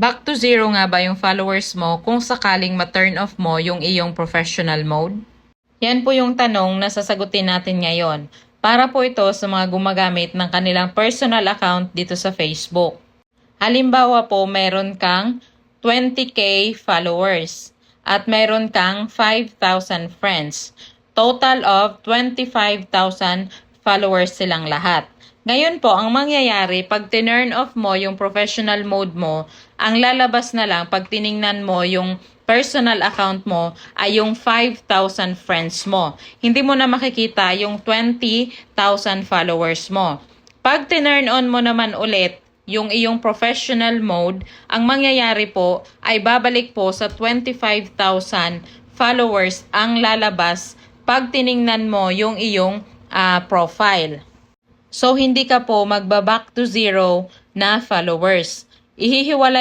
Back to zero nga ba yung followers mo kung sakaling ma-turn off mo yung iyong professional mode? Yan po yung tanong na sasagutin natin ngayon. Para po ito sa mga gumagamit ng kanilang personal account dito sa Facebook. Halimbawa po, meron kang 20k followers at meron kang 5,000 friends. Total of 25,000 followers silang lahat. Ngayon po, ang mangyayari, pag tinurn off mo yung professional mode mo, ang lalabas na lang pag tiningnan mo yung personal account mo ay yung 5,000 friends mo. Hindi mo na makikita yung 20,000 followers mo. Pag tinurn on mo naman ulit yung iyong professional mode, ang mangyayari po ay babalik po sa 25,000 followers ang lalabas pag tiningnan mo yung iyong profile. So, hindi ka po magba-back to zero na followers. Ihihiwalay